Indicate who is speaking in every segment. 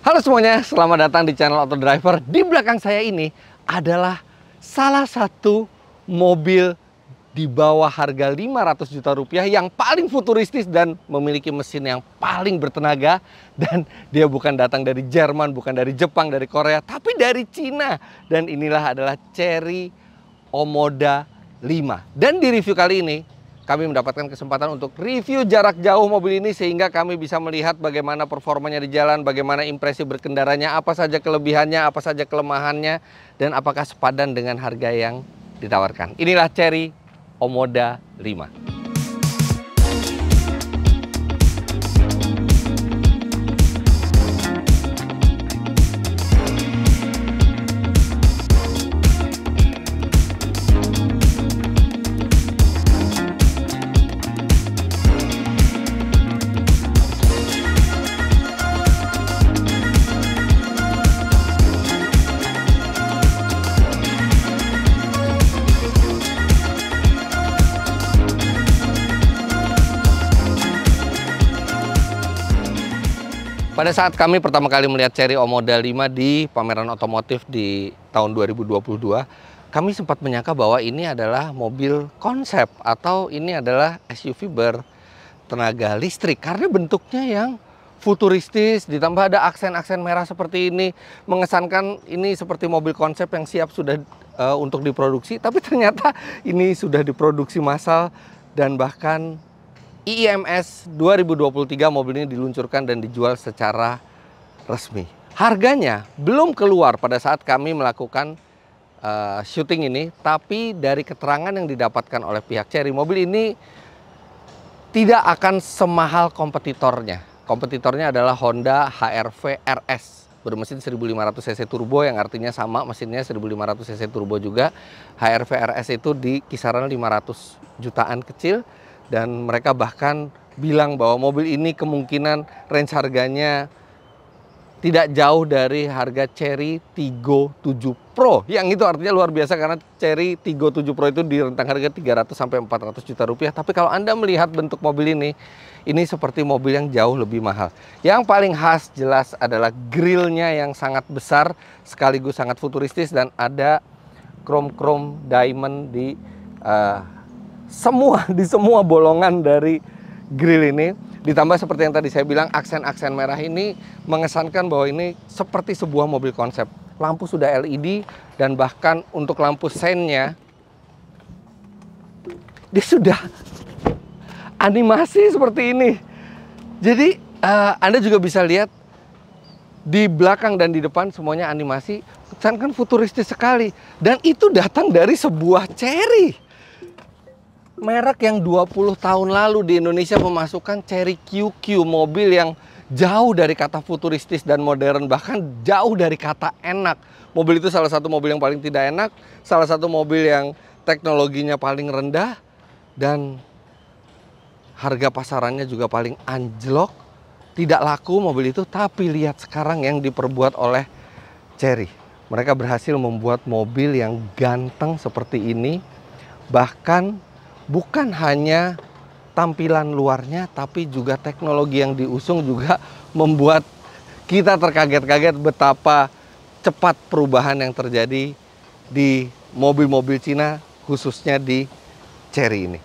Speaker 1: Halo semuanya, selamat datang di channel Auto Driver. Di belakang saya ini adalah salah satu mobil di bawah harga 500 juta rupiah yang paling futuristis dan memiliki mesin yang paling bertenaga. Dan dia bukan datang dari Jerman, bukan dari Jepang, dari Korea, tapi dari Cina. Dan inilah adalah Chery Omoda 5. Dan di review kali ini kami mendapatkan kesempatan untuk review jarak jauh mobil ini sehingga kami bisa melihat bagaimana performanya di jalan, bagaimana impresi berkendaranya, apa saja kelebihannya, apa saja kelemahannya, dan apakah sepadan dengan harga yang ditawarkan. Inilah Chery Omoda 5. Pada saat kami pertama kali melihat Chery Omoda 5 di pameran otomotif di tahun 2022, kami sempat menyangka bahwa ini adalah mobil konsep atau ini adalah SUV bertenaga listrik karena bentuknya yang futuristis, ditambah ada aksen-aksen merah seperti ini, mengesankan ini seperti mobil konsep yang siap sudah untuk diproduksi, tapi ternyata ini sudah diproduksi massal dan bahkan IMS 2023 mobil ini diluncurkan dan dijual secara resmi. Harganya belum keluar pada saat kami melakukan syuting ini, tapi dari keterangan yang didapatkan oleh pihak Chery, mobil ini tidak akan semahal kompetitornya. Kompetitornya adalah Honda HR-V RS bermesin 1500 cc turbo, yang artinya sama mesinnya 1500 cc turbo juga. HR-V RS itu di kisaran 500 jutaan kecil. Dan mereka bahkan bilang bahwa mobil ini kemungkinan range harganya tidak jauh dari harga Chery Tiggo 7 Pro. Yang itu artinya luar biasa karena Chery Tiggo 7 Pro itu di rentang harga 300 sampai 400 juta rupiah. Tapi kalau Anda melihat bentuk mobil ini seperti mobil yang jauh lebih mahal. Yang paling khas jelas adalah grillnya yang sangat besar sekaligus sangat futuristis dan ada chrome diamond di semua bolongan dari grill ini. Ditambah seperti yang tadi saya bilang, aksen-aksen merah ini mengesankan bahwa ini seperti sebuah mobil konsep. Lampu sudah LED dan bahkan untuk lampu seinnya dia sudah animasi seperti ini. Jadi Anda juga bisa lihat di belakang dan di depan semuanya animasi, kan futuristis sekali. Dan itu datang dari sebuah Chery. Merek yang 20 tahun lalu di Indonesia memasukkan Chery QQ, mobil yang jauh dari kata futuristis dan modern, bahkan jauh dari kata enak. Mobil itu salah satu mobil yang paling tidak enak, salah satu mobil yang teknologinya paling rendah, dan harga pasarannya juga paling anjlok. Tidak laku mobil itu, tapi lihat sekarang yang diperbuat oleh Chery. Mereka berhasil membuat mobil yang ganteng seperti ini, bahkan bukan hanya tampilan luarnya, tapi juga teknologi yang diusung juga membuat kita terkaget-kaget betapa cepat perubahan yang terjadi di mobil-mobil Cina, khususnya di Chery ini.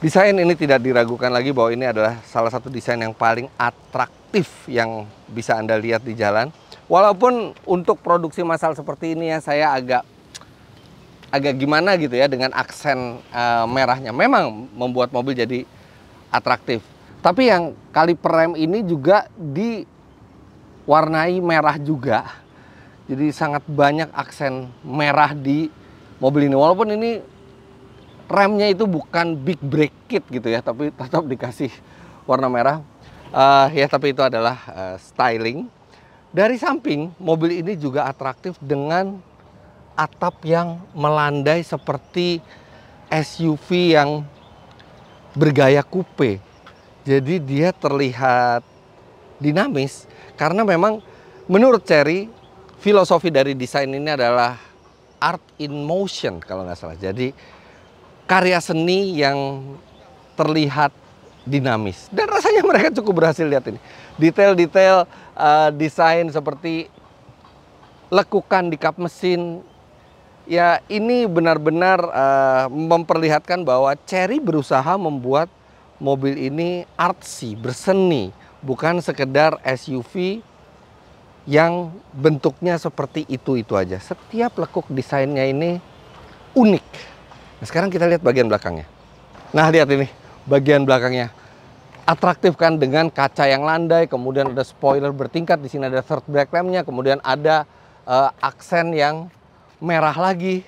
Speaker 1: Desain ini tidak diragukan lagi bahwa ini adalah salah satu desain yang paling atraktif yang bisa Anda lihat di jalan. Walaupun untuk produksi massal seperti ini ya, saya agak gimana gitu ya dengan aksen merahnya. Memang membuat mobil jadi atraktif. Tapi yang kaliper rem ini juga diwarnai merah juga. Jadi sangat banyak aksen merah di mobil ini. Walaupun ini remnya itu bukan big brake kit gitu ya, tapi tetap dikasih warna merah. Ya tapi itu adalah styling. Dari samping mobil ini juga atraktif dengan atap yang melandai seperti SUV yang bergaya coupe. Jadi dia terlihat dinamis karena memang menurut Chery filosofi dari desain ini adalah art in motion kalau nggak salah. Jadi karya seni yang terlihat dinamis. Dan rasanya mereka cukup berhasil. Lihat ini. Detail-detail desain seperti lekukan di kap mesin. Ya, ini benar-benar memperlihatkan bahwa Chery berusaha membuat mobil ini artsy, berseni, bukan sekedar SUV yang bentuknya seperti itu aja. Setiap lekuk desainnya ini unik. Nah, sekarang kita lihat bagian belakangnya. Nah, lihat ini bagian belakangnya. Atraktif kan, dengan kaca yang landai, kemudian ada spoiler bertingkat, di sini ada third brake lamp-nya, kemudian ada aksen yang merah lagi.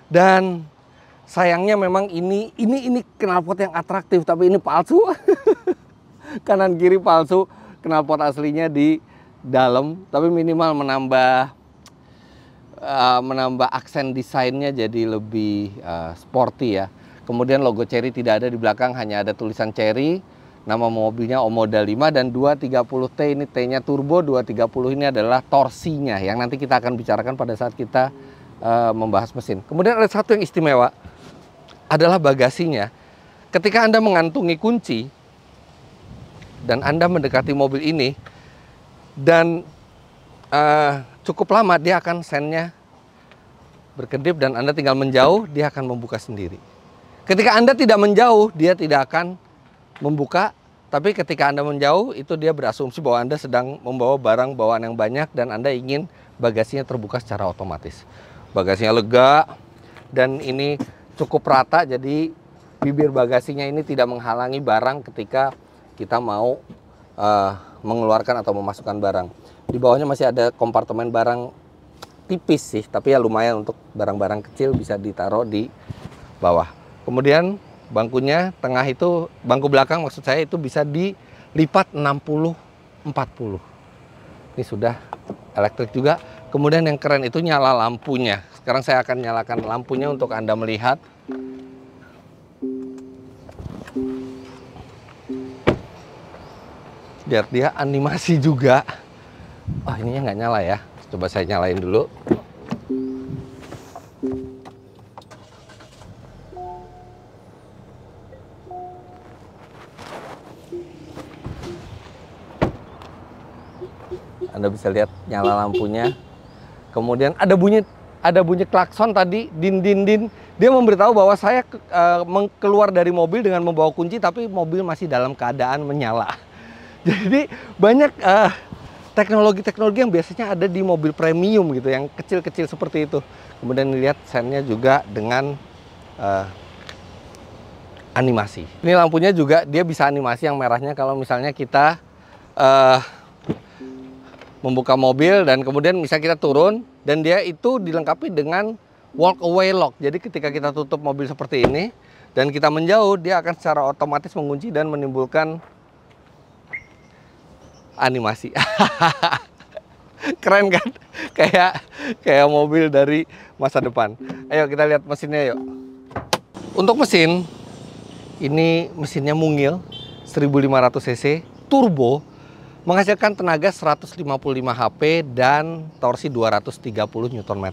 Speaker 1: Dan sayangnya memang ini knalpot yang atraktif, tapi ini palsu. Kanan kiri palsu, knalpot aslinya di dalam, tapi minimal menambah aksen desainnya jadi lebih sporty ya. Kemudian logo Chery tidak ada di belakang, hanya ada tulisan Chery. Nama mobilnya Omoda 5 dan 230T, ini T-nya turbo, 230 ini adalah torsinya yang nanti kita akan bicarakan pada saat kita membahas mesin. Kemudian ada satu yang istimewa adalah bagasinya. Ketika Anda mengantungi kunci dan Anda mendekati mobil ini dan cukup lama, dia akan sennya berkedip dan Anda tinggal menjauh, dia akan membuka sendiri. Ketika Anda tidak menjauh, dia tidak akan membuka, tapi ketika Anda menjauh, itu dia berasumsi bahwa Anda sedang membawa barang bawaan yang banyak dan Anda ingin bagasinya terbuka secara otomatis. Bagasinya lega dan ini cukup rata, jadi bibir bagasinya ini tidak menghalangi barang ketika kita mau mengeluarkan atau memasukkan barang. Di bawahnya masih ada kompartemen barang tipis sih, tapi ya lumayan untuk barang-barang kecil bisa ditaruh di bawah. Kemudian bangkunya tengah itu, bangku belakang maksud saya, itu bisa dilipat 60-40. Ini sudah elektrik juga. Kemudian yang keren itu nyala lampunya. Sekarang saya akan nyalakan lampunya untuk Anda melihat. Lihat, dia animasi juga. Oh, ininya nggak nyala ya. Coba saya nyalain dulu. Anda bisa lihat nyala lampunya. Kemudian ada bunyi klakson tadi, din. Dia memberitahu bahwa saya keluar dari mobil dengan membawa kunci, tapi mobil masih dalam keadaan menyala. Jadi banyak teknologi-teknologi yang biasanya ada di mobil premium gitu, yang kecil-kecil seperti itu. Kemudian lihat sennya juga dengan animasi. Ini lampunya juga dia bisa animasi, yang merahnya kalau misalnya kita membuka mobil dan kemudian misalnya kita turun, dan dia itu dilengkapi dengan walk away lock. Jadi ketika kita tutup mobil seperti ini dan kita menjauh, dia akan secara otomatis mengunci dan menimbulkan animasi. Keren kan? Kayak mobil dari masa depan. Ayo kita lihat mesinnya yuk. Untuk mesin, ini mesinnya mungil, 1500 cc, turbo, menghasilkan tenaga 155 HP dan torsi 230 Nm.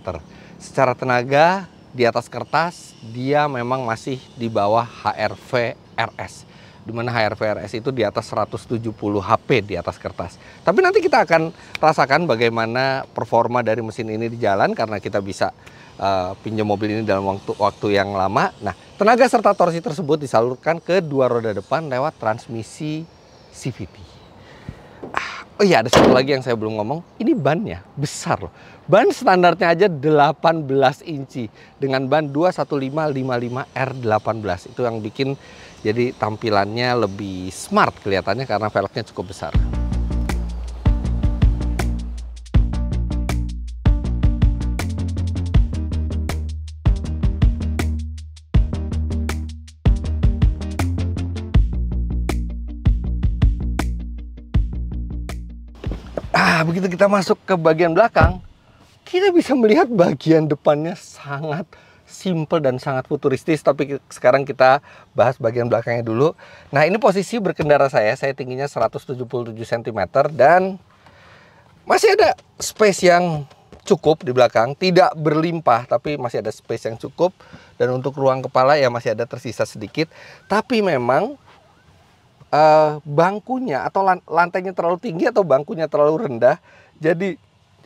Speaker 1: Secara tenaga di atas kertas dia memang masih di bawah HR-V RS, di mana HR-V RS itu di atas 170 HP di atas kertas. Tapi nanti kita akan rasakan bagaimana performa dari mesin ini di jalan, karena kita bisa pinjam mobil ini dalam waktu yang lama. Nah, tenaga serta torsi tersebut disalurkan ke dua roda depan lewat transmisi CVT. Oh iya, ada satu lagi yang saya belum ngomong. Ini bannya besar loh. Ban standarnya aja 18 inci dengan ban 21555 R18. Itu yang bikin jadi tampilannya lebih smart kelihatannya karena velgnya cukup besar. Begitu kita masuk ke bagian belakang, kita bisa melihat bagian depannya sangat simple dan sangat futuristis. Tapi sekarang kita bahas bagian belakangnya dulu. Nah, ini posisi berkendara saya tingginya 177 cm dan masih ada space yang cukup di belakang. Tidak berlimpah, tapi masih ada space yang cukup. Dan untuk ruang kepala ya masih ada tersisa sedikit. Tapi memang bangkunya atau lantainya terlalu tinggi atau bangkunya terlalu rendah, jadi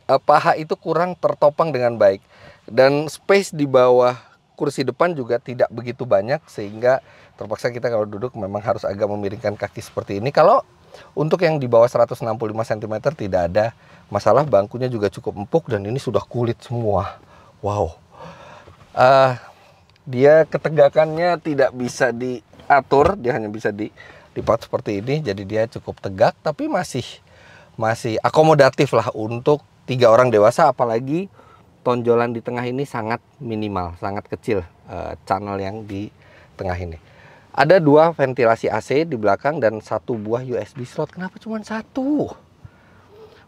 Speaker 1: paha itu kurang tertopang dengan baik. Dan space di bawah kursi depan juga tidak begitu banyak, sehingga terpaksa kita kalau duduk memang harus agak memiringkan kaki seperti ini. Kalau untuk yang di bawah 165 cm tidak ada masalah, bangkunya juga cukup empuk dan ini sudah kulit semua. Wow. Dia ketegakannya tidak bisa diatur, dia hanya bisa dipaut seperti ini. Jadi dia cukup tegak tapi masih akomodatif lah untuk 3 orang dewasa, apalagi tonjolan di tengah ini sangat minimal, sangat kecil channel yang di tengah ini. Ada 2 ventilasi AC di belakang dan 1 buah USB slot. Kenapa cuma 1?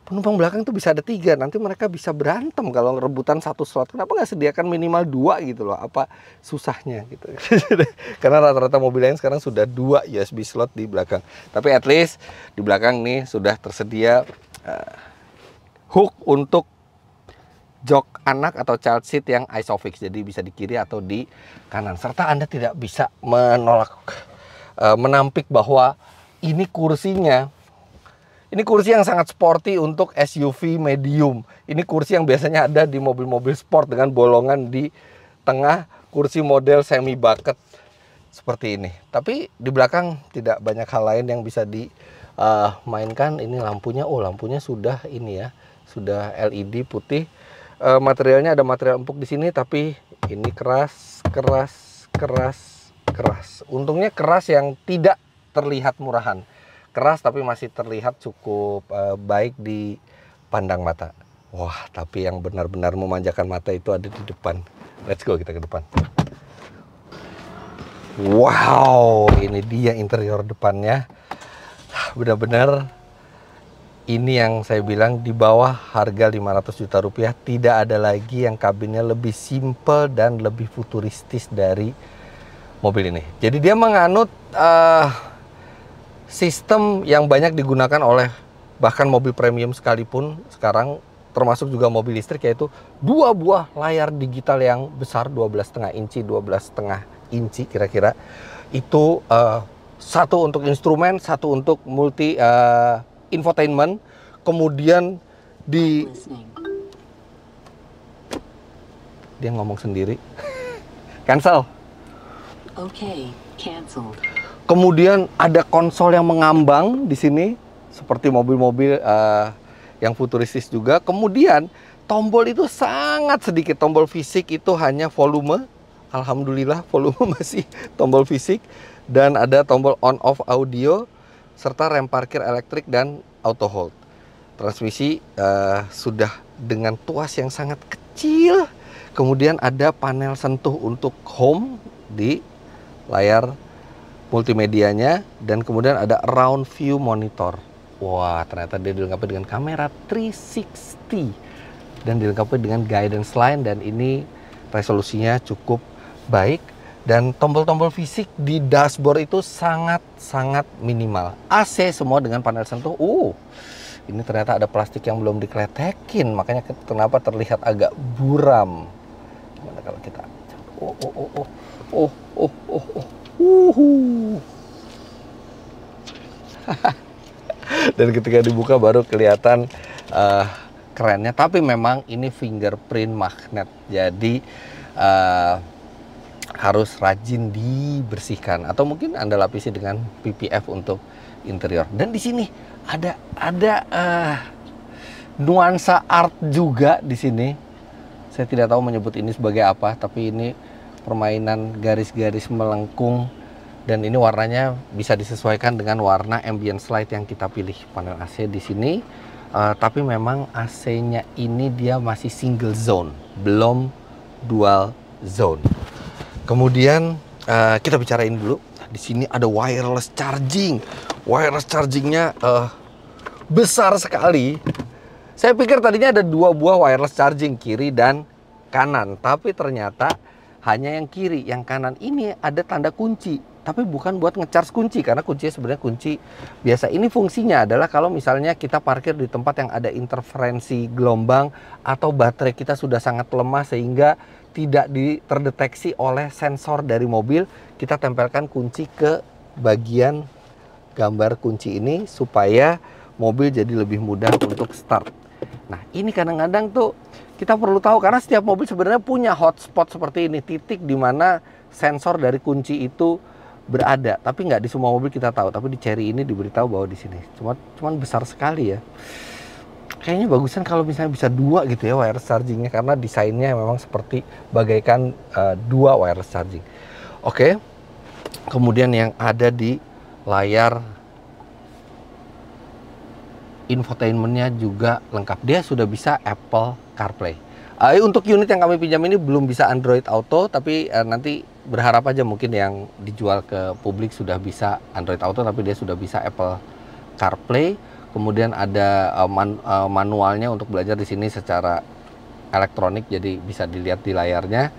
Speaker 1: Penumpang belakang tuh bisa ada 3. Nanti mereka bisa berantem kalau rebutan 1 slot. Kenapa nggak sediakan minimal 2 gitu loh? Apa susahnya gitu? Karena rata-rata mobil lain sekarang sudah 2 USB slot di belakang. Tapi at least di belakang nih sudah tersedia hook untuk jok anak atau child seat yang isofix, jadi bisa di kiri atau di kanan. Serta Anda tidak bisa menampik bahwa ini kursinya, ini kursi yang sangat sporty untuk SUV medium. Ini kursi yang biasanya ada di mobil-mobil sport dengan bolongan di tengah, kursi model semi bucket seperti ini. Tapi di belakang tidak banyak hal lain yang bisa dimainkan. Ini lampunya, lampunya sudah ini ya, sudah LED putih. Materialnya ada material empuk di sini, tapi ini keras. Untungnya keras yang tidak terlihat murahan. Keras tapi masih terlihat cukup baik di pandang mata. Wah, tapi yang benar-benar memanjakan mata itu ada di depan. Let's go, kita ke depan. Wow, ini dia interior depannya. Benar-benar ini yang saya bilang, di bawah harga 500 juta rupiah tidak ada lagi yang kabinnya lebih simple dan lebih futuristis dari mobil ini. Jadi dia menganut sistem yang banyak digunakan oleh bahkan mobil premium sekalipun sekarang, termasuk juga mobil listrik, yaitu 2 buah layar digital yang besar, 12,5 inci, 12,5 inci kira-kira. Itu satu untuk instrumen, satu untuk multi infotainment. Kemudian dia ngomong sendiri. Cancel.
Speaker 2: Okay, cancel.
Speaker 1: Kemudian ada konsol yang mengambang di sini seperti mobil-mobil yang futuristis juga. Kemudian tombol itu sangat sedikit, tombol fisik itu hanya volume. Alhamdulillah volume masih tombol fisik, dan ada tombol on off audio serta rem parkir elektrik dan auto hold. Transmisi sudah dengan tuas yang sangat kecil. Kemudian ada panel sentuh untuk home di layar multimedianya, dan kemudian ada round view monitor. Wah, ternyata dia dilengkapi dengan kamera 360 dan dilengkapi dengan guidance line, dan ini resolusinya cukup baik. Dan tombol-tombol fisik di dashboard itu sangat minimal. AC semua dengan panel sentuh. Ini ternyata ada plastik yang belum dikletekin, makanya kenapa terlihat agak buram. Gimana kalau kita Dan ketika dibuka baru kelihatan kerennya. Tapi memang ini fingerprint magnet, jadi harus rajin dibersihkan, atau mungkin Anda lapisi dengan PPF untuk interior. Dan di sini ada nuansa art juga di sini. Saya tidak tahu menyebut ini sebagai apa, tapi ini permainan garis-garis melengkung, dan ini warnanya bisa disesuaikan dengan warna ambience light yang kita pilih. Panel AC di sini, tapi memang AC-nya ini dia masih single zone, belum dual zone. Kemudian kita bicarain dulu. Di sini ada wireless charging. Wireless chargingnya besar sekali. Saya pikir tadinya ada 2 buah wireless charging, kiri dan kanan, tapi ternyata hanya yang kiri. Yang kanan ini ada tanda kunci, tapi bukan buat ngecharge kunci, karena kuncinya sebenarnya kunci biasa. Ini fungsinya adalah kalau misalnya kita parkir di tempat yang ada interferensi gelombang atau baterai kita sudah sangat lemah sehingga tidak terdeteksi oleh sensor dari mobil, kita tempelkan kunci ke bagian gambar kunci ini supaya mobil jadi lebih mudah untuk start. Nah, ini kadang-kadang tuh kita perlu tahu karena setiap mobil sebenarnya punya hotspot seperti ini, titik di mana sensor dari kunci itu berada. Tapi nggak di semua mobil kita tahu, tapi di Chery ini diberitahu bahwa di sini. Cuman besar sekali ya. Kayaknya bagusan kalau misalnya bisa 2 gitu ya wireless chargingnya, karena desainnya memang seperti bagaikan 2 wireless charging. Oke. Kemudian yang ada di layar infotainmentnya juga lengkap. Dia sudah bisa Apple CarPlay. Untuk unit yang kami pinjam ini belum bisa Android Auto, tapi nanti berharap aja mungkin yang dijual ke publik sudah bisa Android Auto, tapi dia sudah bisa Apple CarPlay. Kemudian ada manualnya untuk belajar di sini secara elektronik, jadi bisa dilihat di layarnya.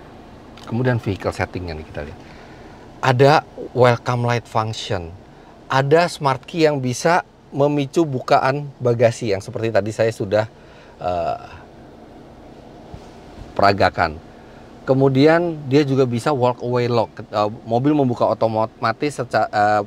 Speaker 1: Kemudian vehicle settingnya nih kita lihat. Ada welcome light function, ada smart key yang bisa memicu bukaan bagasi yang seperti tadi saya sudah peragakan. Kemudian dia juga bisa walk away lock, mobil membuka otomatis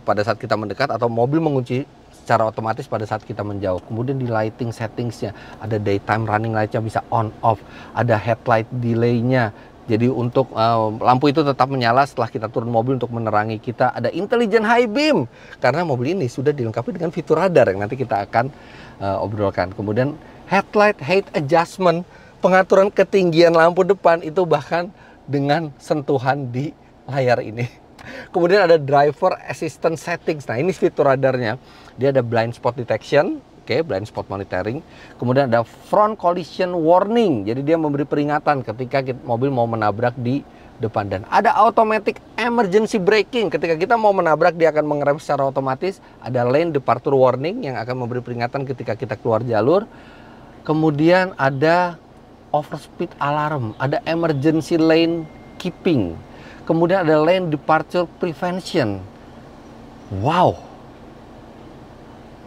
Speaker 1: pada saat kita mendekat, atau mobil mengunci secara otomatis pada saat kita menjauh. Kemudian di lighting settingsnya ada daytime running lightnya bisa on off, ada headlight delay-nya. Jadi untuk lampu itu tetap menyala setelah kita turun mobil untuk menerangi kita. Ada intelligent high beam karena mobil ini sudah dilengkapi dengan fitur radar yang nanti kita akan obrolkan. Kemudian headlight height adjustment, pengaturan ketinggian lampu depan itu bahkan dengan sentuhan di layar ini. Kemudian ada driver assistance settings. Nah, ini fitur radarnya. Dia ada blind spot detection, blind spot monitoring. Kemudian ada front collision warning. Jadi dia memberi peringatan ketika mobil mau menabrak di depan. Dan ada automatic emergency braking. Ketika kita mau menabrak, dia akan mengerem secara otomatis. Ada lane departure warning yang akan memberi peringatan ketika kita keluar jalur. Kemudian ada overspeed alarm, ada emergency lane keeping. Kemudian ada lane departure prevention. Wow,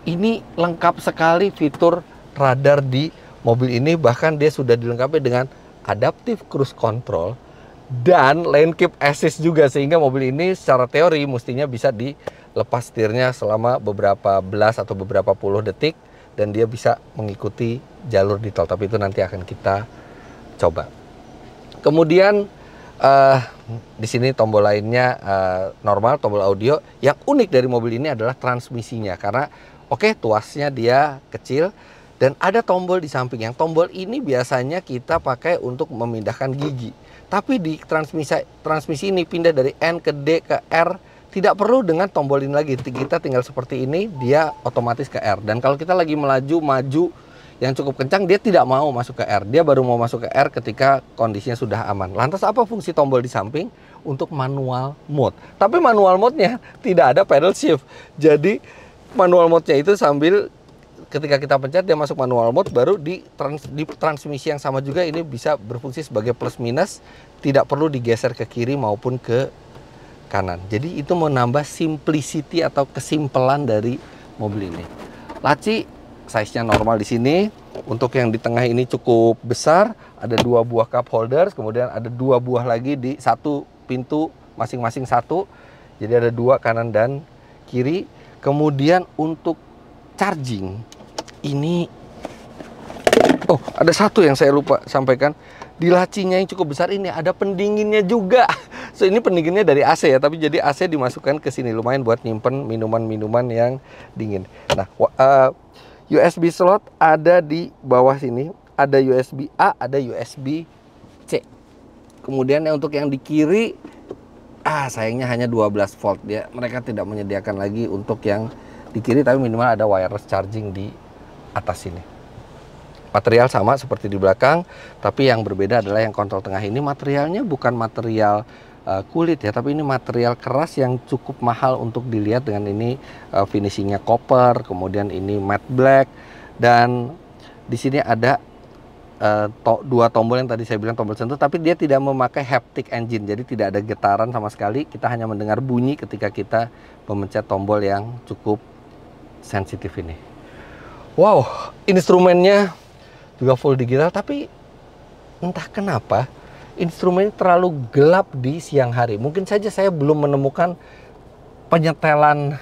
Speaker 1: ini lengkap sekali fitur radar di mobil ini. Bahkan dia sudah dilengkapi dengan adaptive cruise control dan lane keep assist juga, sehingga mobil ini secara teori mestinya bisa dilepas setirnya selama beberapa belas atau beberapa puluh detik dan dia bisa mengikuti jalur di tol. Tapi itu nanti akan kita coba. Kemudian di sini tombol lainnya normal, tombol audio. Yang unik dari mobil ini adalah transmisinya, karena tuasnya dia kecil dan ada tombol di samping. Yang tombol ini biasanya kita pakai untuk memindahkan gigi, tapi di transmisi ini pindah dari N ke D ke R, tidak perlu dengan tombol ini lagi. Kita tinggal seperti ini, dia otomatis ke R. Dan kalau kita lagi maju yang cukup kencang, dia tidak mau masuk ke R. Dia baru mau masuk ke R ketika kondisinya sudah aman. Lantas apa fungsi tombol di samping? Untuk manual mode. Tapi manual mode-nya tidak ada pedal shift. Jadi manual mode-nya itu sambil ketika kita pencet dia masuk manual mode, baru di transmisi yang sama juga ini bisa berfungsi sebagai plus minus, tidak perlu digeser ke kiri maupun ke kanan. Jadi itu menambah simplicity atau kesimpelan dari mobil ini. Laci size-nya normal di sini. Untuk yang di tengah ini cukup besar, ada 2 buah cup holders, kemudian ada 2 buah lagi di satu pintu masing-masing satu. Jadi ada 2 kanan dan kiri. Kemudian untuk charging ini, ada satu yang saya lupa sampaikan. Di lacinya yang cukup besar ini ada pendinginnya juga. So ini pendinginnya dari AC ya, tapi jadi AC dimasukkan ke sini, lumayan buat nyimpen minuman-minuman yang dingin. Nah, USB slot ada di bawah sini, ada USB A, ada USB C. Kemudian untuk yang di kiri, sayangnya hanya 12 volt. Mereka tidak menyediakan lagi untuk yang di kiri, tapi minimal ada wireless charging di atas sini. Material sama seperti di belakang, tapi yang berbeda adalah yang kontrol tengah ini materialnya bukan material kulit ya, tapi ini material keras yang cukup mahal untuk dilihat. Dengan ini finishingnya copper, kemudian ini matte black, dan di sini ada 2 tombol yang tadi saya bilang tombol sentuh, tapi dia tidak memakai haptic engine, jadi tidak ada getaran sama sekali. Kita hanya mendengar bunyi ketika kita memencet tombol yang cukup sensitif ini. Wow, instrumennya juga full digital, tapi entah kenapa instrumen terlalu gelap di siang hari. Mungkin saja saya belum menemukan penyetelan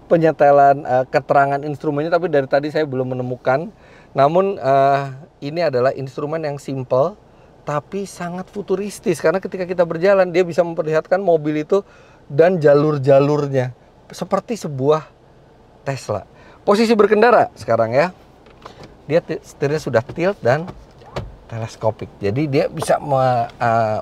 Speaker 1: penyetelan keterangan instrumennya, tapi dari tadi saya belum menemukan. Namun ini adalah instrumen yang simple tapi sangat futuristis, karena ketika kita berjalan dia bisa memperlihatkan mobil itu dan jalur-jalurnya seperti sebuah Tesla. Posisi berkendara sekarang ya, dia setirnya sudah tilt dan teleskopik, jadi dia bisa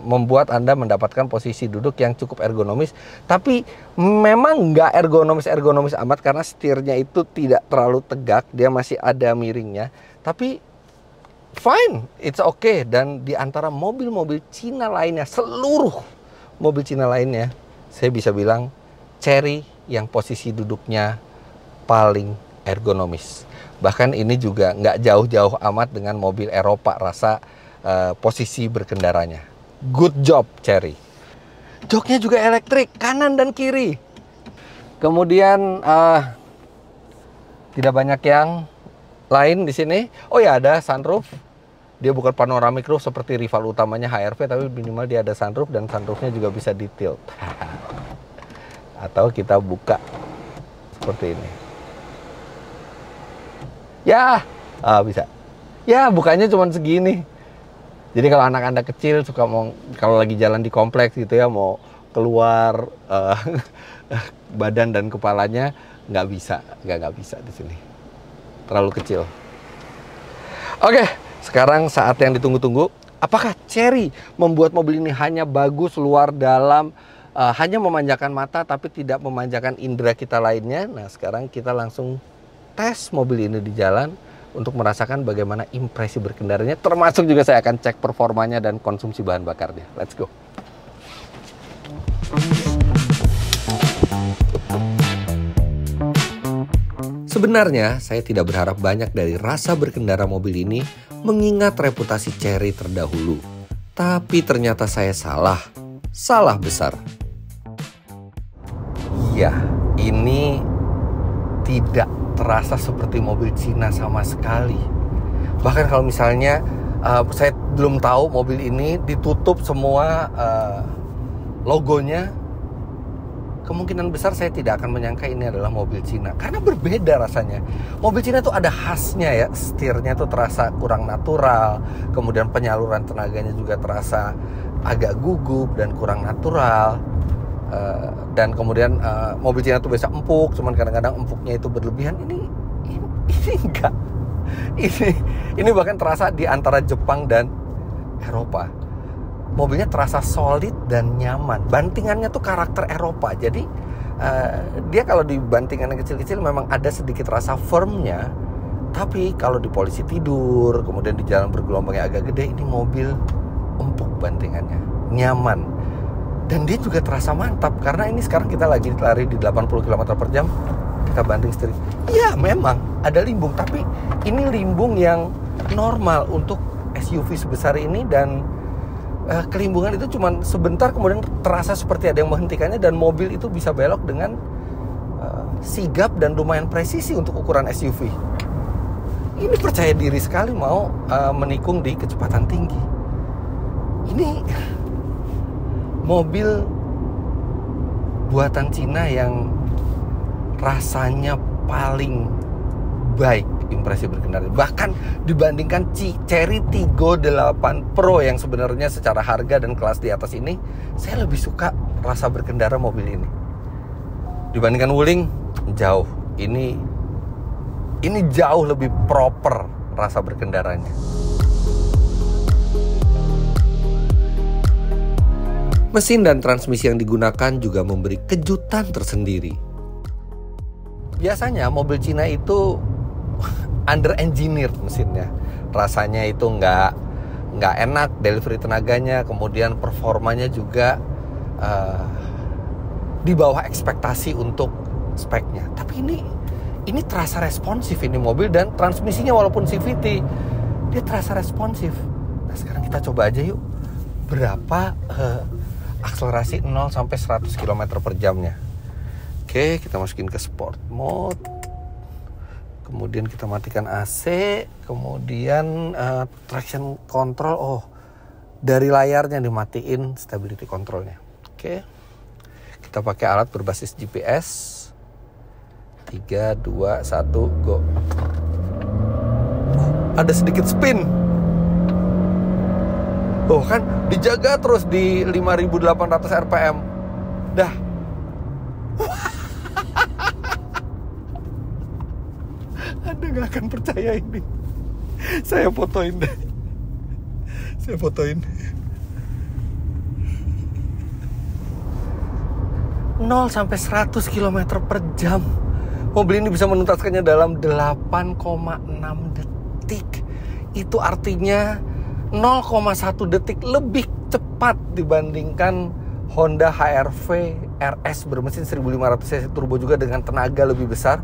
Speaker 1: membuat Anda mendapatkan posisi duduk yang cukup ergonomis. Tapi memang nggak ergonomis amat, karena setirnya itu tidak terlalu tegak, dia masih ada miringnya. Tapi fine, it's okay. Dan di antara mobil-mobil Cina lainnya, seluruh mobil Cina lainnya, saya bisa bilang Chery yang posisi duduknya paling ergonomis. Bahkan ini juga nggak jauh-jauh amat dengan mobil Eropa rasa posisi berkendaranya. Good job Chery. Joknya juga elektrik, kanan dan kiri. Kemudian tidak banyak yang lain di sini. Oh ya, ada sunroof. Dia bukan panoramic roof seperti rival utamanya HRV, tapi minimal dia ada sunroof, dan sunroofnya juga bisa di tilt. Atau kita buka seperti ini. Ya, bisa. Ya, bukanya cuma segini. Jadi kalau anak Anda kecil suka kalau lagi jalan di kompleks gitu ya, mau keluar badan dan kepalanya, nggak bisa di sini. Terlalu kecil. Oke, sekarang saat yang ditunggu-tunggu. Apakah Chery membuat mobil ini hanya bagus luar dalam, hanya memanjakan mata tapi tidak memanjakan indera kita lainnya? Nah, sekarang kita langsung tes mobil ini di jalan untuk merasakan bagaimana impresi berkendaranya, termasuk juga saya akan cek performanya dan konsumsi bahan bakarnya. Let's go. Sebenarnya saya tidak berharap banyak dari rasa berkendara mobil ini mengingat reputasi Chery terdahulu. Tapi ternyata saya salah besar. Ya, ini tidak terasa seperti mobil Cina sama sekali. Bahkan kalau misalnya saya belum tahu mobil ini ditutup semua logonya, kemungkinan besar saya tidak akan menyangka ini adalah mobil Cina, karena berbeda rasanya. Mobil Cina tuh ada khasnya ya, setirnya tuh terasa kurang natural, kemudian penyaluran tenaganya juga terasa agak gugup dan kurang natural. Dan kemudian mobil Cina tuh biasa empuk, cuman kadang-kadang empuknya itu berlebihan. Ini enggak. Ini bahkan terasa di antara Jepang dan Eropa. Mobilnya terasa solid dan nyaman. Bantingannya tuh karakter Eropa. Jadi dia kalau dibantingan yang kecil-kecil memang ada sedikit rasa firmnya. Tapi kalau di polisi tidur, kemudian di jalan bergelombang yang agak gede, ini mobil empuk bantingannya, nyaman. Dan dia juga terasa mantap, karena ini sekarang kita lagi lari di 80 km per jam. Kita banting setir. Ya memang ada limbung, tapi ini limbung yang normal untuk SUV sebesar ini. Dan kelimbungan itu cuma sebentar, kemudian terasa seperti ada yang menghentikannya. Dan mobil itu bisa belok dengan sigap dan lumayan presisi untuk ukuran SUV. Ini percaya diri sekali mau menikung di kecepatan tinggi. Ini mobil buatan Cina yang rasanya paling baik impresi berkendara. Bahkan dibandingkan Chery Tiggo 8 Pro yang sebenarnya secara harga dan kelas di atas ini, saya lebih suka rasa berkendara mobil ini. Dibandingkan Wuling, jauh. Ini jauh lebih proper rasa berkendaranya. Mesin dan transmisi yang digunakan juga memberi kejutan tersendiri. Biasanya mobil Cina itu under engineered mesinnya. Rasanya itu nggak enak, delivery tenaganya, kemudian performanya juga di bawah ekspektasi untuk speknya. Tapi ini terasa responsif ini mobil, dan transmisinya walaupun CVT, dia terasa responsif. Nah, sekarang kita coba aja yuk berapa akselerasi 0 sampai 100 km per jamnya. Oke, kita masukin ke sport mode. Kemudian kita matikan AC, kemudian traction control. Oh, dari layarnya dimatiin stability controlnya. Oke. Kita pakai alat berbasis GPS. 3, 2, 1, go. Ada sedikit spin. Kan dijaga terus di 5.800 rpm. Dah. Anda gak akan percaya ini. Saya fotoin deh. Saya fotoin. 0 sampai 100 km per jam. Mobil ini bisa menuntaskannya dalam 8,6 detik. Itu artinya 0,1 detik lebih cepat dibandingkan Honda HR-V RS bermesin 1500 cc turbo juga dengan tenaga lebih besar.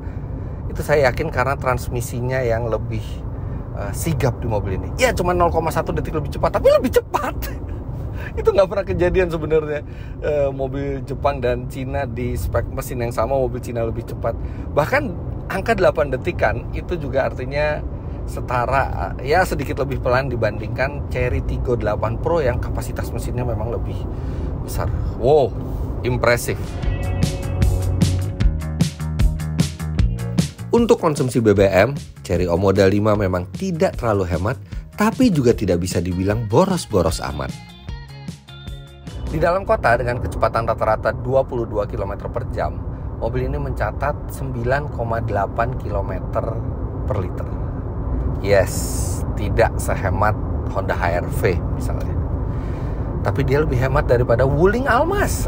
Speaker 1: Itu saya yakin karena transmisinya yang lebih sigap di mobil ini. Ya cuma 0,1 detik lebih cepat, tapi lebih cepat. Itu nggak pernah kejadian sebenarnya. Mobil Jepang dan Cina di spek mesin yang sama, mobil Cina lebih cepat. Bahkan angka 8 detikan itu juga artinya setara, ya sedikit lebih pelan dibandingkan Chery Tiggo 8 Pro yang kapasitas mesinnya memang lebih besar. Wow, impresif. Untuk konsumsi BBM, Chery Omoda 5 memang tidak terlalu hemat, tapi juga tidak bisa dibilang boros-boros amat. Di dalam kota dengan kecepatan rata-rata 22 km per jam, mobil ini mencatat 9,8 km per liter. Yes, tidak sehemat Honda HR-V misalnya. Tapi dia lebih hemat daripada Wuling Almas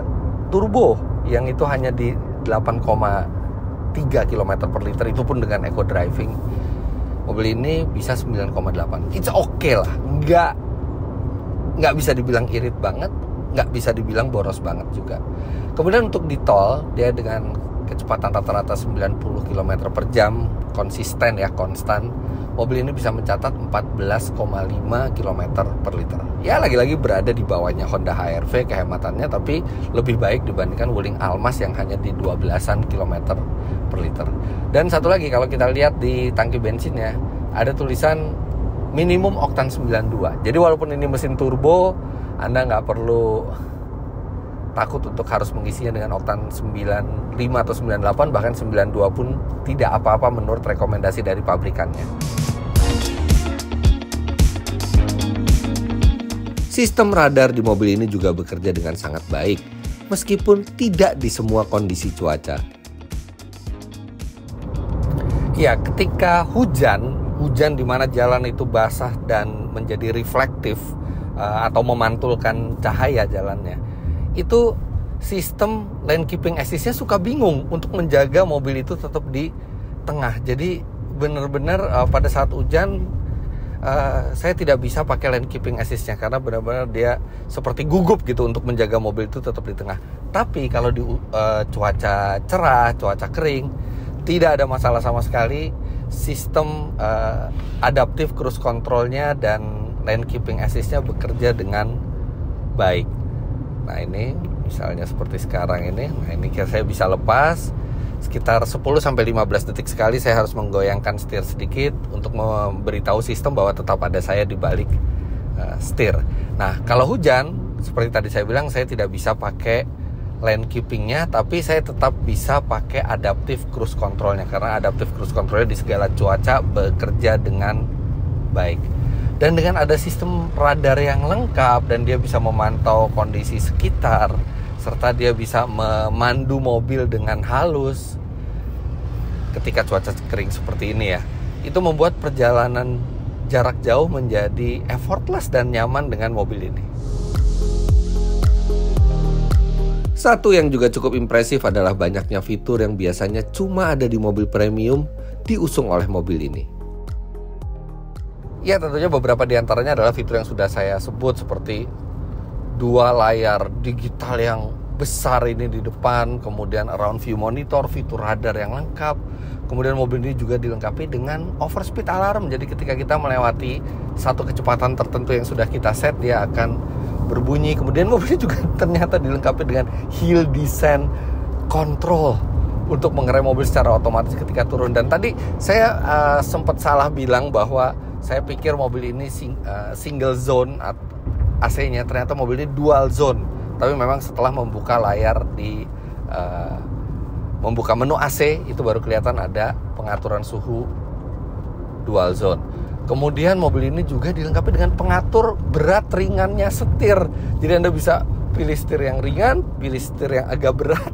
Speaker 1: Turbo yang itu hanya di 8,3 km per liter, itu pun dengan eco driving. Mobil ini bisa 9,8. It's okay lah, nggak bisa dibilang irit banget, nggak bisa dibilang boros banget juga. Kemudian untuk di tol, dia dengan kecepatan rata-rata 90 km per jam, konstan. Mobil ini bisa mencatat 14,5 km per liter. Ya lagi-lagi berada di bawahnya Honda HR-V kehematannya, tapi lebih baik dibandingkan Wuling Almas yang hanya di 12-an km per liter. Dan satu lagi, kalau kita lihat di tangki bensinnya, ada tulisan minimum oktan 92. Jadi walaupun ini mesin turbo, Anda nggak perlu takut untuk harus mengisinya dengan oktan 95 atau 98, bahkan 92 pun tidak apa-apa menurut rekomendasi dari pabrikannya. Sistem radar di mobil ini juga bekerja dengan sangat baik, meskipun tidak di semua kondisi cuaca. Ya, ketika hujan di mana jalan itu basah dan menjadi reflektif atau memantulkan cahaya jalannya, itu sistem lane keeping assist-nya suka bingung untuk menjaga mobil itu tetap di tengah. Jadi benar-benar pada saat hujan saya tidak bisa pakai lane keeping assist-nya karena benar-benar dia seperti gugup gitu untuk menjaga mobil itu tetap di tengah. Tapi kalau di cuaca cerah, cuaca kering, tidak ada masalah sama sekali. Sistem adaptive cruise control-nya dan lane keeping assist-nya bekerja dengan baik. Nah ini misalnya seperti sekarang ini, nah ini saya bisa lepas sekitar 10-15 detik sekali. Saya harus menggoyangkan setir sedikit untuk memberitahu sistem bahwa tetap ada saya di balik setir. Nah kalau hujan, seperti tadi saya bilang, saya tidak bisa pakai lane keepingnya, tapi saya tetap bisa pakai adaptive cruise controlnya, karena adaptive cruise controlnya di segala cuaca bekerja dengan baik. Dan dengan ada sistem radar yang lengkap dan dia bisa memantau kondisi sekitar, serta dia bisa memandu mobil dengan halus ketika cuaca kering seperti ini ya, itu membuat perjalanan jarak jauh menjadi effortless dan nyaman dengan mobil ini. Satu yang juga cukup impresif adalah banyaknya fitur yang biasanya cuma ada di mobil premium diusung oleh mobil ini. Ya tentunya beberapa diantaranya adalah fitur yang sudah saya sebut, seperti 2 layar digital yang besar ini di depan, kemudian around view monitor, fitur radar yang lengkap. Kemudian mobil ini juga dilengkapi dengan overspeed alarm. Jadi ketika kita melewati satu kecepatan tertentu yang sudah kita set, dia akan berbunyi. Kemudian mobilnya juga ternyata dilengkapi dengan hill descent control untuk mengerem mobil secara otomatis ketika turun. Dan tadi saya sempat salah bilang bahwa saya pikir mobil ini single zone AC-nya, ternyata mobil ini dual zone. Tapi memang setelah membuka layar di membuka menu AC, itu baru kelihatan ada pengaturan suhu dual zone. Kemudian mobil ini juga dilengkapi dengan pengatur berat ringannya setir. Jadi Anda bisa pilih setir yang ringan, pilih setir yang agak berat.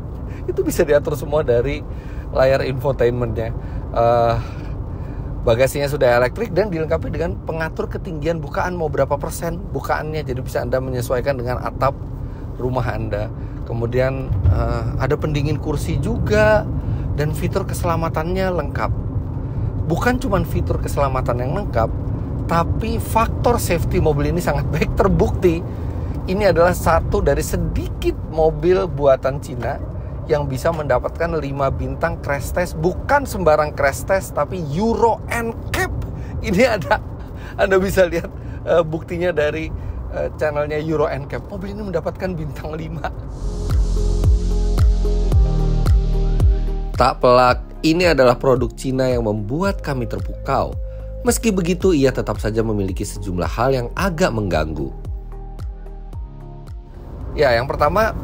Speaker 1: Itu bisa diatur semua dari layar infotainmentnya. Bagasinya sudah elektrik dan dilengkapi dengan pengatur ketinggian bukaan, mau berapa persen bukaannya. Jadi bisa Anda menyesuaikan dengan atap rumah Anda. Kemudian ada pendingin kursi juga, dan fitur keselamatannya lengkap. Bukan cuma fitur keselamatan yang lengkap, tapi faktor safety mobil ini sangat baik. Terbukti ini adalah satu dari sedikit mobil buatan Cina yang bisa mendapatkan 5 bintang crash test. Bukan sembarang crash test, tapi Euro NCAP. Ini ada, Anda bisa lihat buktinya dari channelnya Euro NCAP. Mobil ini mendapatkan bintang 5. Tak pelak, ini adalah produk Cina yang membuat kami terpukau. Meski begitu, ia tetap saja memiliki sejumlah hal yang agak mengganggu. Ya, yang pertama,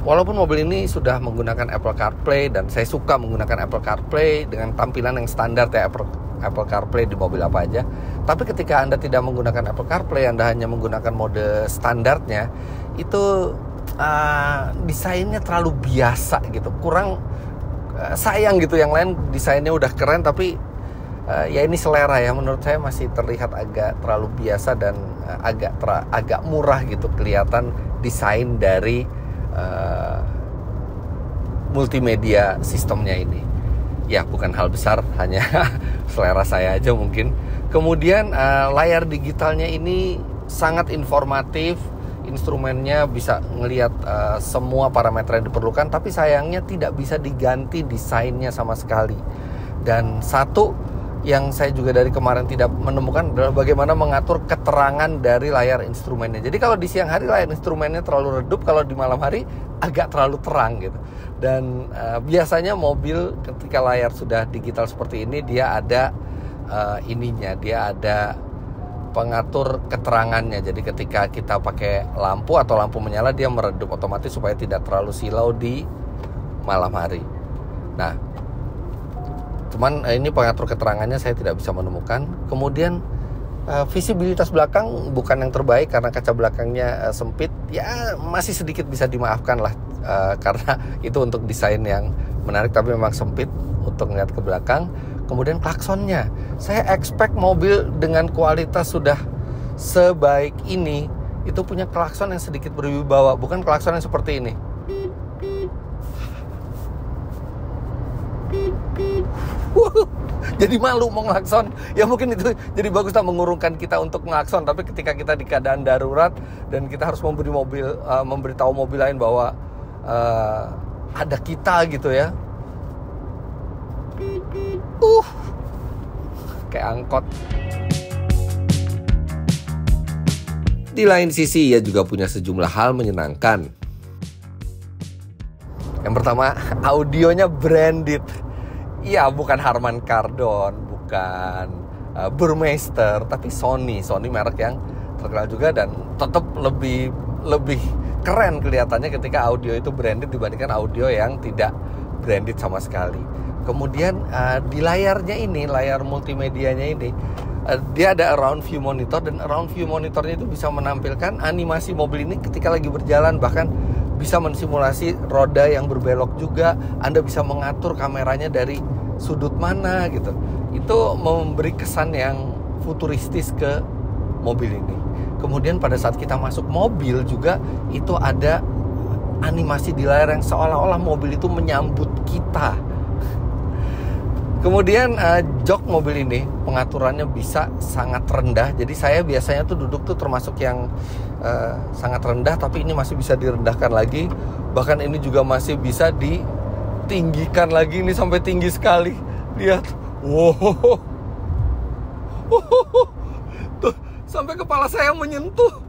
Speaker 1: walaupun mobil ini sudah menggunakan Apple CarPlay, dan saya suka menggunakan Apple CarPlay dengan tampilan yang standar ya, Apple CarPlay di mobil apa aja. Tapi ketika Anda tidak menggunakan Apple CarPlay, Anda hanya menggunakan mode standarnya, itu desainnya terlalu biasa gitu, kurang sayang gitu. Yang lain desainnya udah keren, tapi ya ini selera ya, menurut saya masih terlihat agak terlalu biasa dan agak murah gitu kelihatan desain dari multimedia sistemnya ini. Ya bukan hal besar, hanya selera saya aja mungkin. Kemudian layar digitalnya ini sangat informatif. Instrumennya bisa ngelihat semua parameter yang diperlukan, tapi sayangnya tidak bisa diganti desainnya sama sekali. Dan satu yang saya juga dari kemarin tidak menemukan adalah bagaimana mengatur keterangan dari layar instrumennya. Jadi kalau di siang hari layar instrumennya terlalu redup, kalau di malam hari agak terlalu terang gitu. Dan biasanya mobil ketika layar sudah digital seperti ini, dia ada dia ada pengatur keterangannya. Jadi ketika kita pakai lampu atau lampu menyala, dia meredup otomatis supaya tidak terlalu silau di malam hari. Nah, cuman ini pengatur keterangannya saya tidak bisa menemukan. Kemudian visibilitas belakang bukan yang terbaik karena kaca belakangnya sempit. Ya masih sedikit bisa dimaafkan lah, karena itu untuk desain yang menarik, tapi memang sempit untuk melihat ke belakang. Kemudian klaksonnya, saya expect mobil dengan kualitas sudah sebaik ini itu punya klakson yang sedikit berwibawa, bukan klakson yang seperti ini. Jadi malu mau ngelakson. Ya mungkin itu jadi bagus tak mengurungkan kita untuk ngelakson, tapi ketika kita di keadaan darurat dan kita harus memberitahu mobil lain bahwa ada kita gitu ya. Kayak angkot. Di lain sisi, ia juga punya sejumlah hal menyenangkan. Yang pertama, audionya branded. Iya, bukan Harman Kardon, bukan Burmeister, tapi Sony merek yang terkenal juga, dan tetap lebih keren kelihatannya ketika audio itu branded dibandingkan audio yang tidak branded sama sekali. Kemudian di layarnya ini, layar multimedianya ini, dia ada around view monitor, dan around view monitornya itu bisa menampilkan animasi mobil ini ketika lagi berjalan, bahkan bisa mensimulasi roda yang berbelok juga. Anda bisa mengatur kameranya dari sudut mana gitu. Itu memberi kesan yang futuristis ke mobil ini. Kemudian pada saat kita masuk mobil juga itu ada animasi di layar yang seolah-olah mobil itu menyambut kita. Kemudian jok mobil ini pengaturannya bisa sangat rendah. Jadi saya biasanya tuh duduk tuh termasuk yang sangat rendah, tapi ini masih bisa direndahkan lagi. Bahkan ini juga masih bisa ditinggikan lagi, ini sampai tinggi sekali. Lihat, wow, tuh sampai kepala saya menyentuh.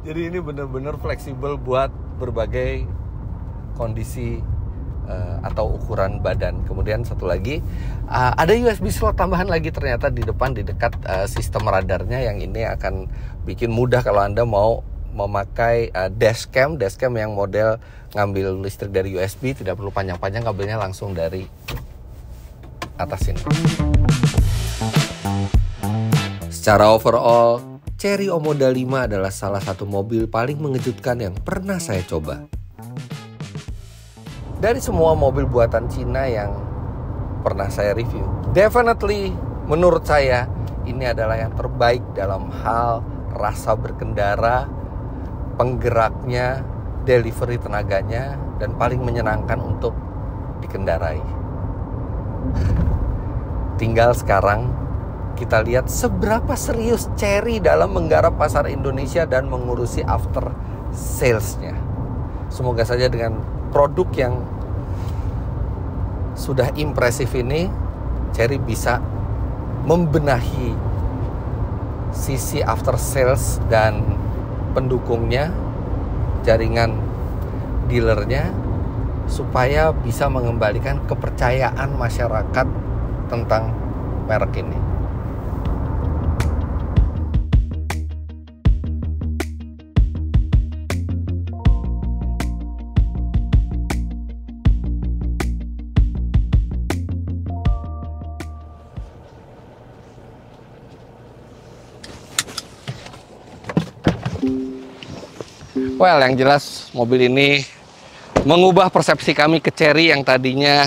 Speaker 1: Jadi ini benar-benar fleksibel buat berbagai kondisi atau ukuran badan. Kemudian satu lagi, ada USB slot tambahan lagi ternyata di depan, di dekat sistem radarnya, yang ini akan bikin mudah kalau Anda mau memakai dashcam yang model ngambil listrik dari USB, tidak perlu panjang-panjang, kabelnya langsung dari atas ini. Secara overall, Chery Omoda 5 adalah salah satu mobil paling mengejutkan yang pernah saya coba. Dari semua mobil buatan Cina yang pernah saya review, definitely menurut saya ini adalah yang terbaik dalam hal rasa berkendara, penggeraknya, delivery tenaganya, dan paling menyenangkan untuk dikendarai. Tinggal sekarang kita lihat seberapa serius Chery dalam menggarap pasar Indonesia dan mengurusi after sales-nya. Semoga saja dengan produk yang sudah impresif ini, Chery bisa membenahi sisi after sales dan pendukungnya, jaringan dealernya, supaya bisa mengembalikan kepercayaan masyarakat tentang merek ini. Well, yang jelas mobil ini mengubah persepsi kami ke Chery yang tadinya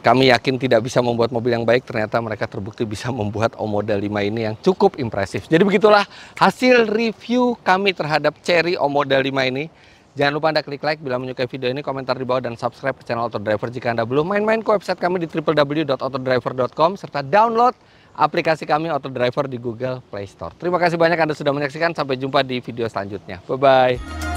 Speaker 1: kami yakin tidak bisa membuat mobil yang baik. Ternyata mereka terbukti bisa membuat Omoda 5 ini yang cukup impresif. Jadi begitulah hasil review kami terhadap Chery Omoda 5 ini. Jangan lupa Anda klik like bila menyukai video ini, komentar di bawah, dan subscribe ke channel Autodriver jika Anda belum. Main-main ke website kami di www.autodriver.com serta download aplikasi kami Autodriver di Google Play Store. Terima kasih banyak Anda sudah menyaksikan. Sampai jumpa di video selanjutnya. Bye-bye.